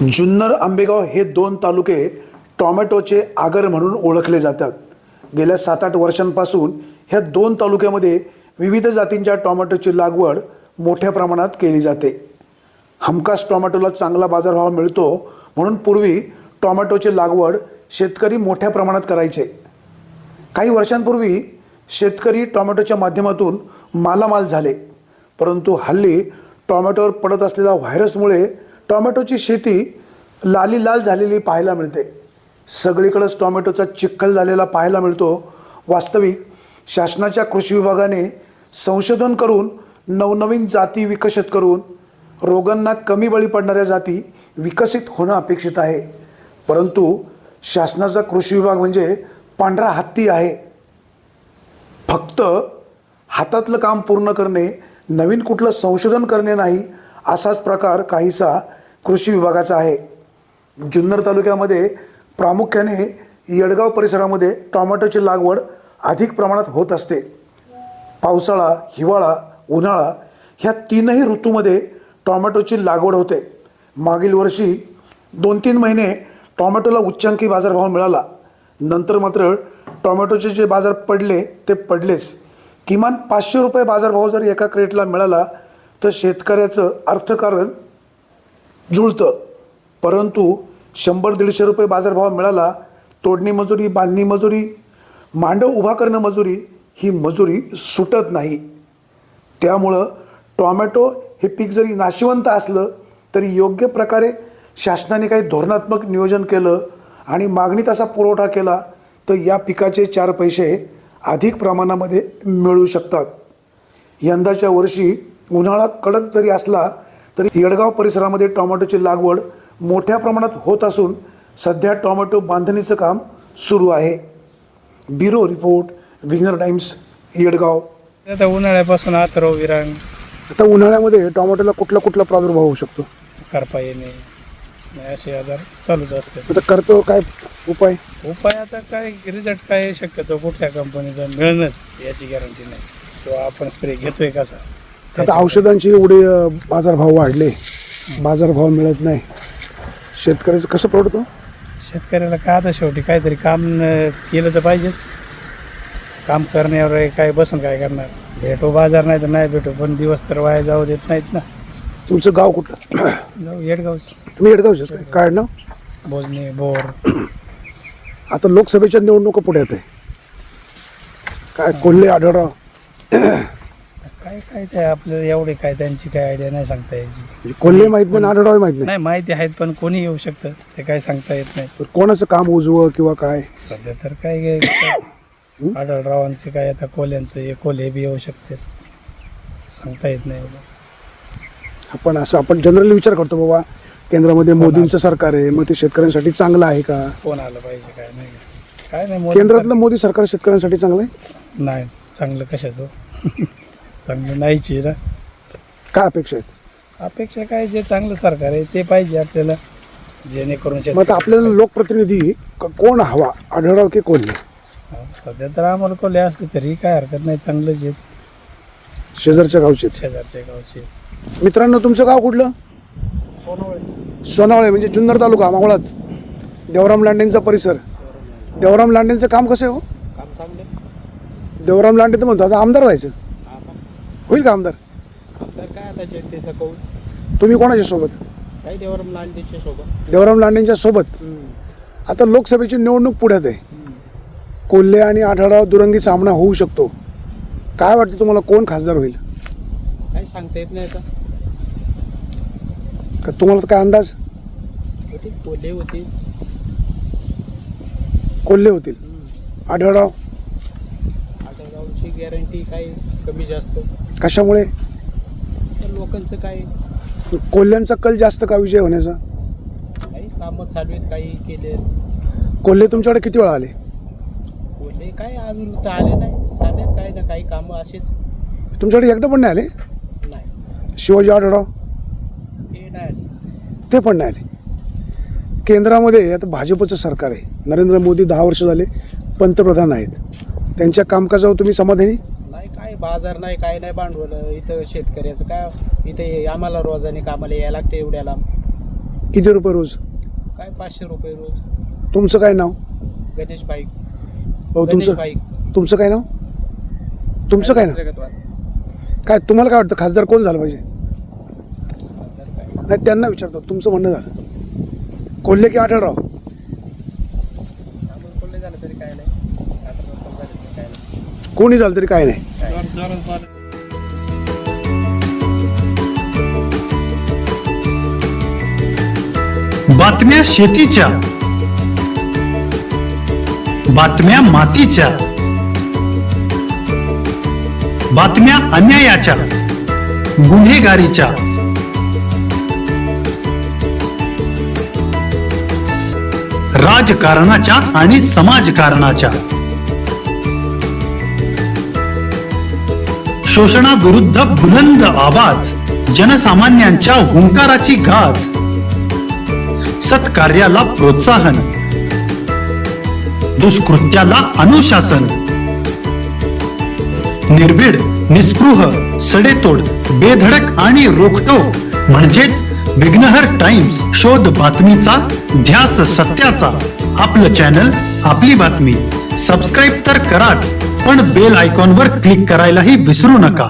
जुन्नर आंबेगाव हे दोन तालुके टॉमॅटोचे आगर म्हणून ओळखले जातात। गेल्या 7-8 वर्षांपासून ह्या दोन तालुक्यामध्ये विविध जातींच्या टॉमॅटोची लागवड मोठ्या प्रमाणात केली जाते। हमखास टॉमॅटोला चांगला बाजारभाव मिळतो म्हणून पूर्वी टॉमॅटोची लागवड शेतकरी मोठ्या प्रमाणात करायचे। काही वर्षांपूर्वी शेतकरी टॉमॅटोच्या माध्यमातून मालामाल झाले, परंतु हल्ली टॉमॅटोवर पडत असलेल्या व्हायरसमुळे टॉमॅटोची शेती लाल झालेली पाहायला मिळते। सगळीकडेच टॉमॅटोचा चिखल झालेला पाहायला मिळतो। वास्तविक शासनाच्या कृषी विभागाने संशोधन करून नवनवीन जाती विकसित करून रोगांना कमी बळी पडणाऱ्या जाती विकसित होणं अपेक्षित आहे, परंतु शासनाचा कृषी विभाग म्हणजे पांढरा हत्ती आहे। फक्त हातातलं काम पूर्ण करणे, नवीन कुठलं संशोधन करणे नाही, असाच प्रकार काहीसा कृषी विभागाचा आहे। जुन्नर तालुक्यामध्ये प्रामुख्याने येडगाव परिसरामध्ये टॉमॅटोची लागवड अधिक प्रमाणात होत असते। पावसाळा, हिवाळा, उन्हाळा ह्या तीनही ऋतूमध्ये टॉमॅटोची लागवड होते। मागील वर्षी 2-3 महिने टॉमॅटोला उच्चांकी बाजारभाव मिळाला, नंतर मात्र टॉमॅटोचे जे बाजार पडले ते पडलेच। किमान 500 रुपये बाजारभाव जर एका क्रेटला मिळाला तर शेतकऱ्याचं अर्थकारण जुळतं, परंतु 100-150 रुपये बाजारभाव मिळाला, तोडणी मजुरी, बांधणी मजुरी, मांडव उभा करणं मजुरी, ही मजुरी सुटत नाही। त्यामुळं टॉमॅटो हे पीक जरी नाशिवंत असलं तरी योग्य प्रकारे शासनाने काही धोरणात्मक नियोजन केलं आणि मागणी तसा पुरवठा केला तर या पिकाचे 4 पैसे अधिक प्रमाणामध्ये मिळू शकतात। यंदाच्या वर्षी उन्हाळा कडक जरी असला तरी येडगाव परिसरामध्ये टॉमॅटोची लागवड मोठ्या प्रमाणात होत असून सध्या टॉमॅटो बांधणीचं काम सुरू आहे। ब्युरो रिपोर्ट, विघ्नर टाइम्स, येडगाव। आता उन्हाळ्यापासून अथर्व विरांग, आता उन्हाळ्यामध्ये टॉमॅटोला कुठला प्रादुर्भाव होऊ शकतो? करपा येणे, असे आजार चालूच असते। आता करतो काय उपाय? आता काय रिझल्ट काय शक्यतो कुठल्या कंपनीचा मिळणंच याची गॅरंटी नाही, किंवा आपण स्प्रे घेतोय कसा। आता औषधांचे एवढे बाजारभाव वाढले, बाजारभाव मिळत नाही, शेतकऱ्याचं कसं पडतो? शेतकऱ्याला काय आता शेवटी काहीतरी काम केलं तर पाहिजेच। काम करण्यावर काय बसून काय करणार? भेटो बाजार नाही तर नाही भेटो, पण दिवस तर वाया जाऊ देत नाहीत ना। तुमचं गाव कुठलं? जाऊ येडगाव। तुम्ही येडगावचे काय नाव? बोलणे बोर। आता लोकसभेच्या निवडणुका पुढे येते, काय कोल्हे आढळराव काय ते आपल्याला एवढे काय त्यांची काय आयडिया नाही सांगता यायची। कोल्हे माहित नाही, आढळराव माहित नाही? नाही, माहिती आहेत पण कोणी येऊ शकतं, ते काय सांगता येत नाही। तर कोणाचं काम उजवं किंवा काय? सध्या तर काय आढळरावांचे काय, आता कोल्ह्यांचं हे कोल्हे बी येऊ शकते, सांगता येत नाही एवढं। आपण जनरली विचार करतो बाबा केंद्रामध्ये मोदींचं सरकार आहे, मग ते शेतकऱ्यांसाठी चांगलं आहे का? कोण आलं पाहिजे काय नाही केंद्रातलं मोदी सरकार शेतकऱ्यांसाठी चांगलं आहे? नाही, चांगलं कशाचं चांगलं नाहीच आहे ना। काय अपेक्षा आहेत? अपेक्षा काय, जे चांगलं सरकार आहे ते पाहिजे आपल्याला, जेणेकरून मग आता आपल्याला लोकप्रतिनिधी कोण हवा, आढळराव की कोल्हे? सध्या तर आम्हाला कोल्हे असले तरी काय हरकत नाही, चांगलंच आहे। शेजारच्या गावचे? शेजारच्या गावचे। मित्रांनो, तुमचं गाव कुठलं? सोनावळे म्हणजे जुन्नर तालुका, मावळात, देवराम लांडेंचा परिसर। देवराम लांडेंचं काम कसं आहे हो? काम चांगलं। देवराम लांडे तर म्हणतो आता आमदार व्हायचं, होईल का आमदार? काय आता जनतेचा कौल। तुम्ही कोणाच्या सोबत? काही देवराम लांडेच्या सोबत। देवराम लांडेंच्या सोबत। आता लोकसभेची निवडणूक पुढ्यात आहे, कोल्हे आणि आढळराव दुरंगी सामना होऊ शकतो। काय वाटतं तुम्हाला, कोण खासदार होईल? काही सांगता येत नाही आता। का तुम्हाला काय अंदाज? कोल्हे होते। कोल्हे होतील। आढळराव? आढळरावची गॅरंटी काही कमी जास्त। कशामुळे? लोकांचं काय, कोल्ह्यांचा कल जास्त का विजय होण्याचा? काही कामं चालू आहेत, काही केले। कोल्हे तुमच्याकडे किती वेळा आले? कोल्हे काय अजून तर आले नाही, चालेल काही ना काही कामं असेच। तुमच्याकडे एकदा पण नाही आले? नाही, शिवाजी आढळराव ते नाही आले। ते पण नाही आले। केंद्रामध्ये आता भाजपचं सरकार आहे, नरेंद्र मोदी 10 वर्ष झाले पंतप्रधान आहेत, त्यांच्या कामकाजावर तुम्ही समाधानी? नाही, काय बाजार नाही, काय नाही, भांडवल इथं शेतकऱ्याचं काय, इथे आम्हाला रोजाने कामाला यायला लागते एवढ्याला। किती रुपये रोज? काय 500 रुपये रोज. तुमचं काय नाव? गणेश पाईक. हो तुमचं पाईक. तुमचं काय नाव? तुमचं काय नाव? काय तुम्हाला काय वाटतं खासदार कोण झालं पाहिजे? नाही त्यांना विचारतो, तुमचं म्हणणं झालं कोल्हे की आढळराव? कोल्हे झालं तरी काय नाही, काय नाही. कोणी झालं तरी काय नाही. बातम्या शेतीच्या, बातम्या मातीच्या, बातम्या अन्यायाच्या, गुन्हेगारीच्या, राजकारणाच्या आणि समाजकारणाच्या, शोषणाविरुद्ध बुलंद आवाज, जनसामान्यांच्या हुंकाराची गाज, सत्कार्याला प्रोत्साहन, दुष्कृत्याला अनुशासन, निर्भीड, निस्पृह, सडेतोड, बेधडक आणि रोखटोक म्हणजेच विघ्नहर टाइम्स. शोध बातमीचा, ध्यास सत्याचा. आपलं चॅनल, आपली बातमी. सबस्क्राईब तर कराच, पण बेल आयकॉनवर क्लिक करायलाही विसरू नका.